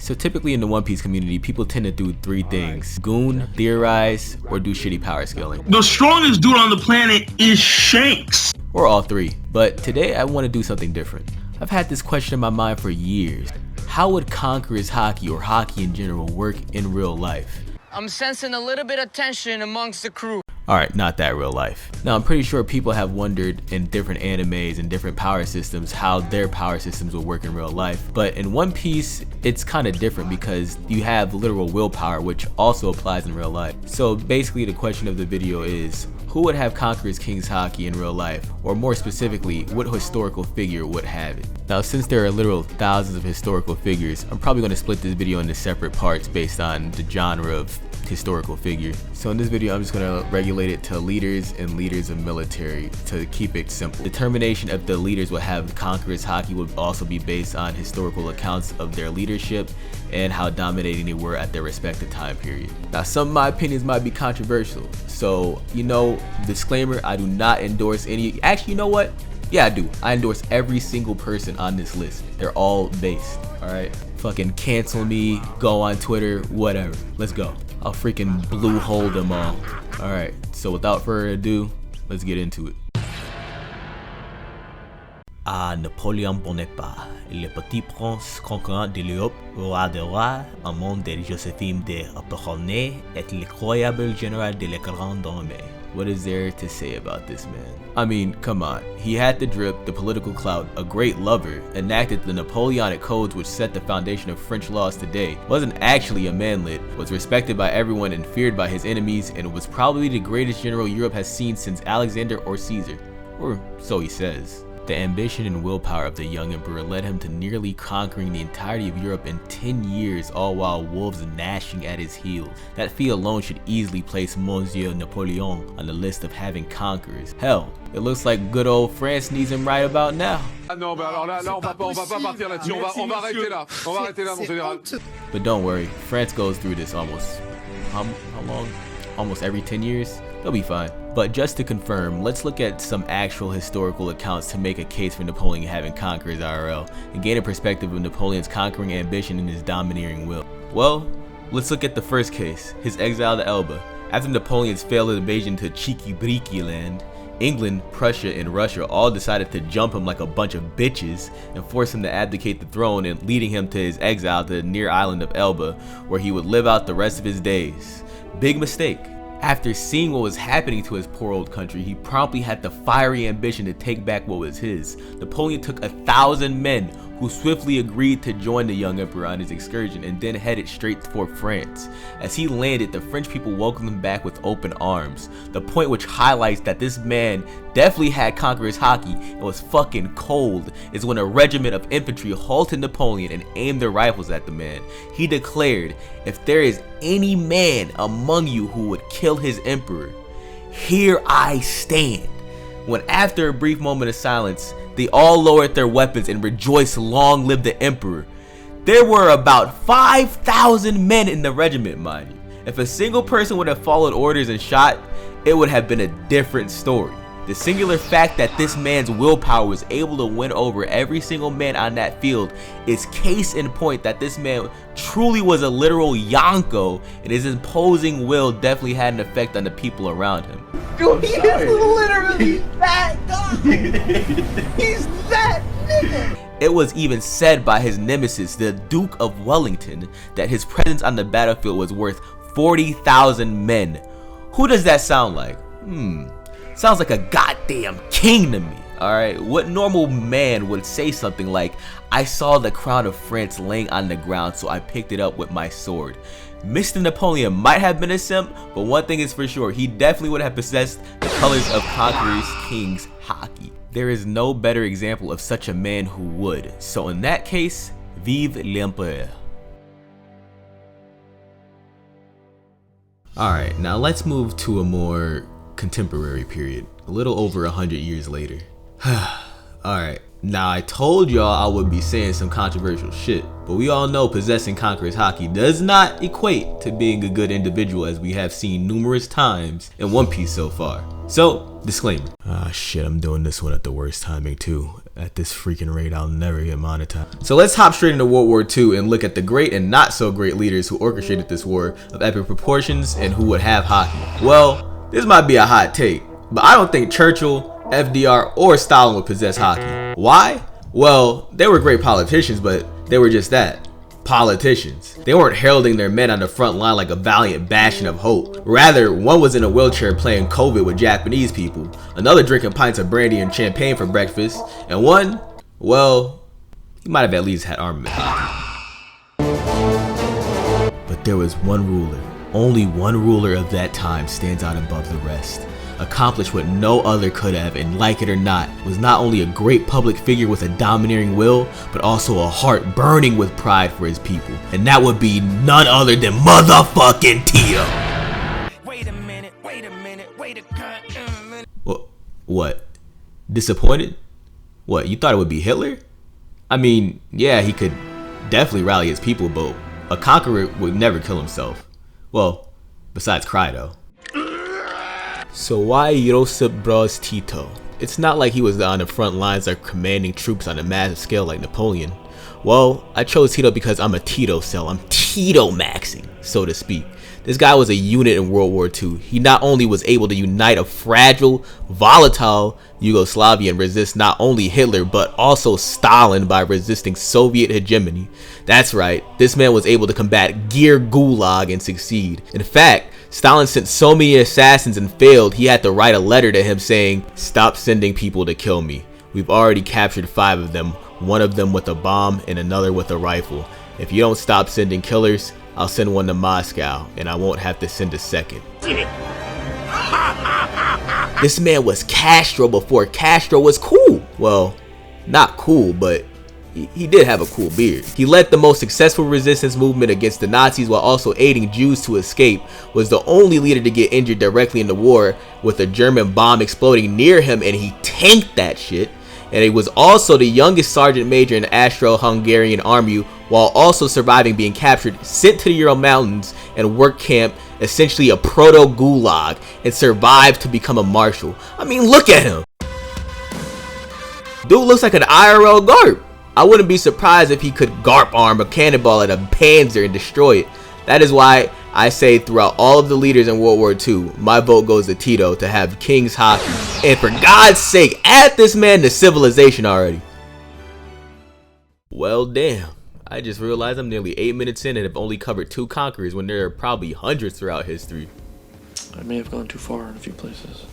So typically in the One Piece community, people tend to do three things: goon, theorize, or do shitty power scaling. The strongest dude on the planet is Shanks. Or all three. But today I want to do something different. I've had this question in my mind for years. How would conquerors Haki, or Haki in general, work in real life? I'm sensing a little bit of tension amongst the crew. Alright, not that real life. Now I'm pretty sure people have wondered in different animes and different power systems how their power systems will work in real life. But in One Piece, it's kind of different because you have literal willpower, which also applies in real life. So basically the question of the video is, who would have Conquerors Kings Haki in real life? Or more specifically, what historical figure would have it? Now since there are literal thousands of historical figures, I'm probably going to split this video into separate parts based on the genre of historical figure. So in this video I'm just going to regulate it to leaders and leaders of military to keep it simple. Determination of the leaders will have Conquerors Haki would also be based on historical accounts of their leadership and how dominating they were at their respective time period. Now some of my opinions might be controversial, so disclaimer, I do not endorse any. Actually, you know what? Yeah, I do. I endorse every single person on this list. They're all based, alright? Fucking cancel me, go on Twitter, whatever. Let's go. I'll freaking blue hole them all. Alright, so without further ado, let's get into it. Napoleon Bonaparte, le petit prince conquérant de l'Europe, roi des rois, amant de Joséphine de Haute et l'incroyable général de la Grande Armée. What is there to say about this man? I mean, come on. He had the drip, the political clout, a great lover, enacted the Napoleonic codes which set the foundation of French laws today, wasn't actually a manlet, was respected by everyone and feared by his enemies, and was probably the greatest general Europe has seen since Alexander or Caesar. Or so he says. The ambition and willpower of the young emperor led him to nearly conquering the entirety of Europe in 10 years, all while wolves gnashing at his heels. That feat alone should easily place Monsieur Napoleon on the list of having conquerors. Hell, it looks like good old France needs him right about now. Ah non, bah alors là on va partir là-dessus, on va arrêter là, mon général. But don't worry, France goes through this almost, how long? Almost every 10 years? They'll be fine. But just to confirm, let's look at some actual historical accounts to make a case for Napoleon having conquerors IRL and gain a perspective of Napoleon's conquering ambition and his domineering will. Well, let's look at the first case, his exile to Elba. After Napoleon's failed invasion to Cheeky Breeky land, England, Prussia, and Russia all decided to jump him like a bunch of bitches and force him to abdicate the throne, and leading him to his exile to the near island of Elba, where he would live out the rest of his days. Big mistake. After seeing what was happening to his poor old country, he promptly had the fiery ambition to take back what was his. Napoleon took 1,000 men who swiftly agreed to join the young emperor on his excursion and then headed straight for France. As he landed, the French people welcomed him back with open arms. The point which highlights that this man definitely had conquerors Haki and was fucking cold is when a regiment of infantry halted Napoleon and aimed their rifles at the man. He declared, "If there is any man among you who would kill his emperor, here I stand." When after a brief moment of silence, they all lowered their weapons and rejoiced, "Long live the emperor." There were about 5,000 men in the regiment, mind you. If a single person would have followed orders and shot, it would have been a different story. The singular fact that this man's willpower was able to win over every single man on that field is case in point that this man truly was a literal Yonko, and his imposing will definitely had an effect on the people around him. Dude, he is literally that guy. He's that nigga. It was even said by his nemesis, the Duke of Wellington, that his presence on the battlefield was worth 40,000 men. Who does that sound like? Sounds like a goddamn king to me. Alright, what normal man would say something like, "I saw the crown of France laying on the ground, so I picked it up with my sword"? Mr. Napoleon might have been a simp, but one thing is for sure, he definitely would have possessed the colors of Conquerors Kings Haki. There is no better example of such a man who would. So in that case, vive l'empereur. Alright, now let's move to a more contemporary period, a little over 100 years later. Alright, now I told y'all I would be saying some controversial shit, but we all know possessing Conquerors Haki does not equate to being a good individual, as we have seen numerous times in One Piece so far. So, disclaimer. Ah shit, I'm doing this one at the worst timing too. At this freaking rate, I'll never get monetized. So let's hop straight into World War II and look at the great and not so great leaders who orchestrated this war of epic proportions and who would have Haki. Well, this might be a hot take, but I don't think Churchill, FDR, or Stalin would possess Haki. Why? Well, they were great politicians, but they were just that. Politicians. They weren't heralding their men on the front line like a valiant bastion of hope. Rather, one was in a wheelchair playing COVID with Japanese people, another drinking pints of brandy and champagne for breakfast, and one, well, he might have at least had armament. But there was one ruler. Only one ruler of that time stands out above the rest. Accomplished what no other could have, and like it or not, was not only a great public figure with a domineering will, but also a heart burning with pride for his people. And that would be none other than motherfucking Tito. Wait a minute, wait a minute. What? Disappointed? What, you thought it would be Hitler? I mean, yeah, he could definitely rally his people, but a conqueror would never kill himself. Well, besides cry though. So why Josip Broz Tito? It's not like he was on the front lines or commanding troops on a massive scale like Napoleon. Well, I chose Tito because I'm a Tito cell. I'm Tito maxing, so to speak. This guy was a unit in World War II. He not only was able to unite a fragile, volatile Yugoslavia and resist not only Hitler, but also Stalin by resisting Soviet hegemony. That's right, this man was able to combat Gear Gulag and succeed. In fact, Stalin sent so many assassins and failed, he had to write a letter to him saying, "Stop sending people to kill me. We've already captured 5 of them, one of them with a bomb and another with a rifle. If you don't stop sending killers, I'll send one to Moscow and I won't have to send a second." This man was Castro before Castro was cool. Well, not cool, but he did have a cool beard. He led the most successful resistance movement against the Nazis while also aiding Jews to escape, was the only leader to get injured directly in the war with a German bomb exploding near him, and he tanked that shit. And he was also the youngest sergeant major in the Austro-Hungarian army while also surviving being captured, sent to the Ural Mountains and work camp, essentially a proto-gulag, and survived to become a marshal. I mean, look at him. Dude looks like an IRL GARP. I wouldn't be surprised if he could GARP arm a cannonball at a Panzer and destroy it. That is why I say throughout all of the leaders in World War II, my vote goes to Tito to have King's Haki. And for God's sake, add this man to civilization already. Well, damn. I just realized I'm nearly 8 minutes in and have only covered 2 conquerors when there are probably hundreds throughout history. I may have gone too far in a few places.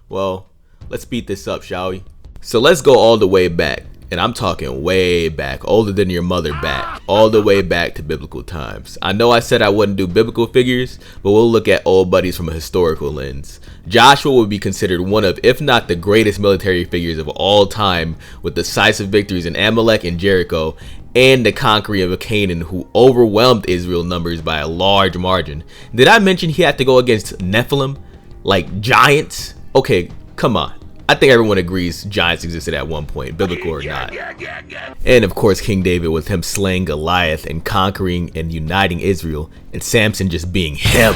Well, let's speed this up, shall we? So let's go all the way back. And I'm talking way back, older than your mother back, all the way back to biblical times. I know I said I wouldn't do biblical figures, but we'll look at old buddies from a historical lens. Joshua would be considered one of, if not the greatest military figures of all time, with decisive victories in Amalek and Jericho, and the conquering of Canaan, who overwhelmed Israel numbers by a large margin. Did I mention he had to go against Nephilim? Like giants? Okay, come on. I think everyone agrees giants existed at one point, biblical or not. And of course King David, with him slaying Goliath and conquering and uniting Israel, and Samson just being him.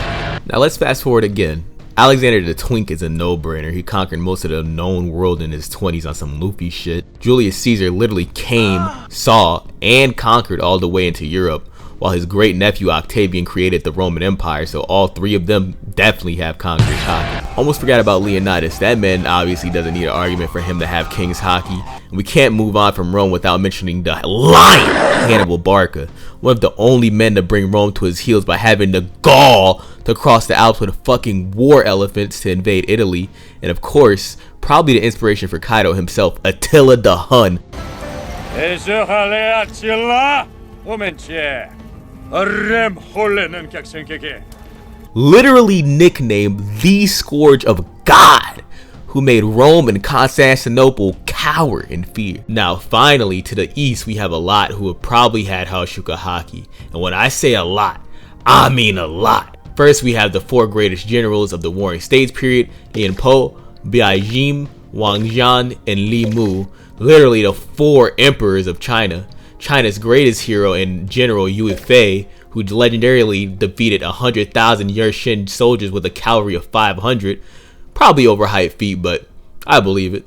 Now let's fast forward again. Alexander the Twink is a no-brainer. He conquered most of the known world in his 20s on some Luffy shit. Julius Caesar literally came, saw, and conquered all the way into Europe, while his great nephew Octavian created the Roman Empire, so all 3 of them definitely have conquerors Haki. Almost forgot about Leonidas. That man obviously doesn't need an argument for him to have King's Haki. And we can't move on from Rome without mentioning the lion Hannibal Barca, one of the only men to bring Rome to his heels by having the gall to cross the Alps with fucking war elephants to invade Italy, and of course, probably the inspiration for Kaido himself, Attila the Hun. Literally nicknamed the Scourge of God, who made Rome and Constantinople cower in fear. Now finally, to the east we have a lot who have probably had Haoshoku Haki, and when I say a lot, I mean a lot. First we have the 4 greatest generals of the Warring States period, Yan Po, Biaijim, Wang Zhan, and Li Mu, literally the 4 emperors of China. China's greatest hero and general Yue Fei, who legendarily defeated 100,000 Yurshin soldiers with a cavalry of 500. Probably overhyped feat, but I believe it.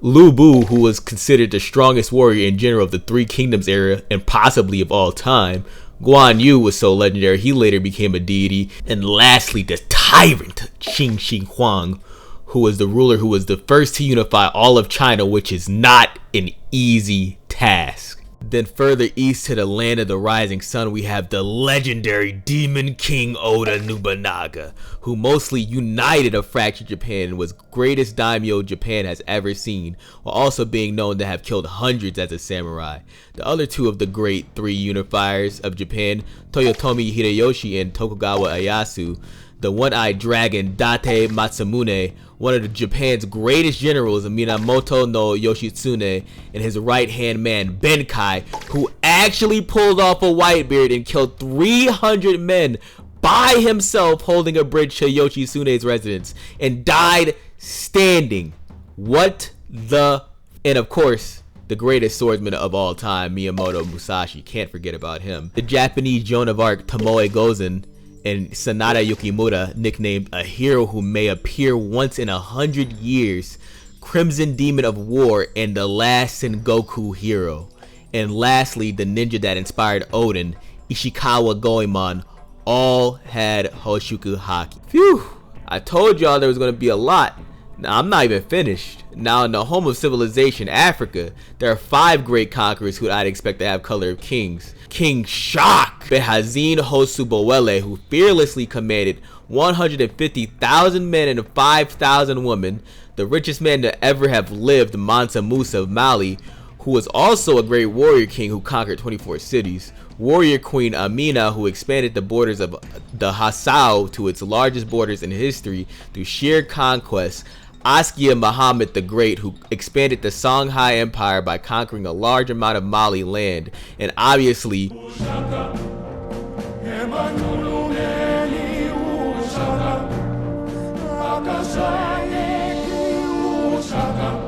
Lu Bu, who was considered the strongest warrior in general of the Three Kingdoms era and possibly of all time. Guan Yu was so legendary he later became a deity. And lastly, the tyrant Qin Shi Huang, who was the ruler who was the first to unify all of China, which is not an easy task. Then further east to the land of the rising sun, we have the legendary Demon King Oda Nobunaga, who mostly united a fractured Japan and was greatest daimyo Japan has ever seen, while also being known to have killed hundreds as a samurai. The other two of the great three unifiers of Japan, Toyotomi Hideyoshi and Tokugawa Ieyasu, the one-eyed dragon Date Masamune, one of Japan's greatest generals, Minamoto no Yoshitsune, and his right-hand man Benkai, who actually pulled off a Whitebeard and killed 300 men by himself holding a bridge to Yoshitsune's residence and died standing. What the... And of course, the greatest swordsman of all time, Miyamoto Musashi, can't forget about him. The Japanese Joan of Arc Tomoe Gozen and Sanada Yukimura, nicknamed a hero who may appear once in 100 years, Crimson Demon of War, and the last Sengoku hero. And lastly, the ninja that inspired Odin, Ishikawa Goemon, all had Haoshoku Haki. Phew! I told y'all there was going to be a lot. Now, I'm not even finished. Now, in the home of civilization, Africa, there are 5 great conquerors who I'd expect to have Color of Kings. King Shock Behazine Hosubowele, who fearlessly commanded 150,000 men and 5,000 women. The richest man to ever have lived, Mansa Musa of Mali, who was also a great warrior king who conquered 24 cities. Warrior Queen Amina, who expanded the borders of the Hassau to its largest borders in history through sheer conquest. Askia Muhammad the Great, who expanded the Songhai Empire by conquering a large amount of Mali land. And obviously,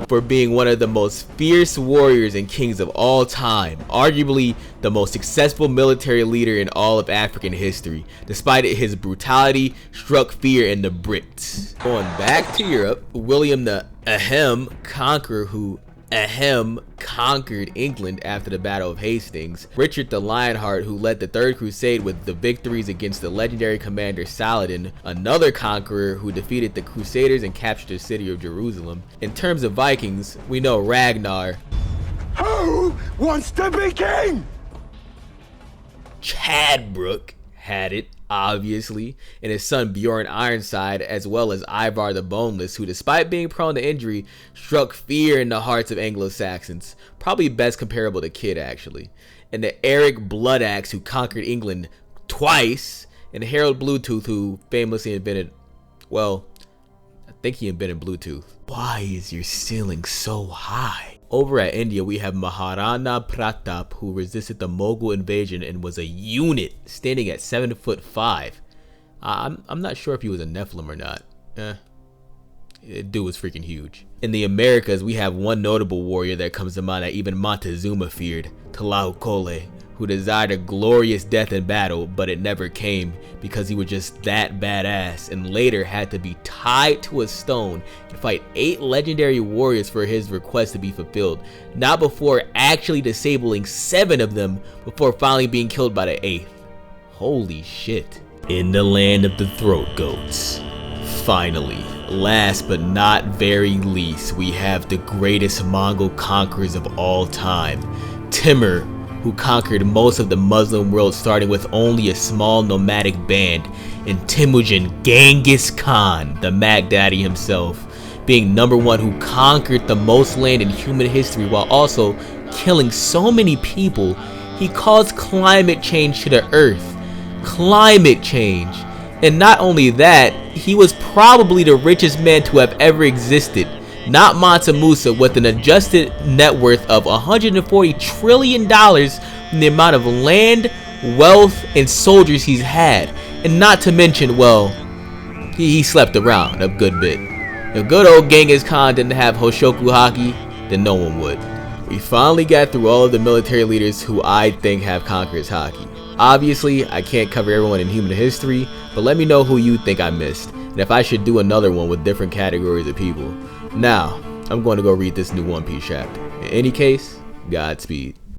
for being one of the most fierce warriors and kings of all time, arguably the most successful military leader in all of African history. Despite his brutality, struck fear in the Brits. Going back to Europe, William the Ahem Conqueror, who conquered England after the Battle of Hastings. Richard the Lionheart, who led the Third Crusade with the victories against the legendary commander Saladin, another conqueror who defeated the Crusaders and captured the city of Jerusalem. In terms of Vikings, we know Ragnar. Who wants to be king? Chadbrook had it, obviously, and his son Bjorn Ironside, as well as Ivar the Boneless, who despite being prone to injury, struck fear in the hearts of Anglo-Saxons. Probably best comparable to Kid, actually. And the Eric Bloodaxe, who conquered England twice, and Harold Bluetooth, who famously invented, well, I think he invented Bluetooth. Why is your ceiling so high? Over at India, we have Maharana Pratap, who resisted the Mughal invasion and was a unit, standing at 7'5". I'm not sure if he was a Nephilim or not. Dude was freaking huge. In the Americas, we have one notable warrior that comes to mind that even Montezuma feared, Tlaloc, who desired a glorious death in battle, but it never came because he was just that badass, and later had to be tied to a stone and fight 8 legendary warriors for his request to be fulfilled, not before actually disabling 7 of them before finally being killed by the 8th. Holy shit. In the land of the throat goats. Finally, last but not very least, we have the greatest Mongol conquerors of all time, Timur, who conquered most of the Muslim world starting with only a small nomadic band, and Temujin Genghis Khan, the Mac Daddy himself, being #1 who conquered the most land in human history while also killing so many people. He caused climate change to the earth. Climate change. And not only that, he was probably the richest man to have ever existed. Not Mansa Musa, with an adjusted net worth of $140 trillion from the amount of land, wealth, and soldiers he's had. And not to mention, well, he slept around a good bit. If good old Genghis Khan didn't have Haoshoku Haki, then no one would. We finally got through all of the military leaders who I think have conquerors Haki. Obviously, I can't cover everyone in human history, but let me know who you think I missed, and if I should do another one with different categories of people. Now, I'm going to go read this new One Piece chapter. In any case, Godspeed.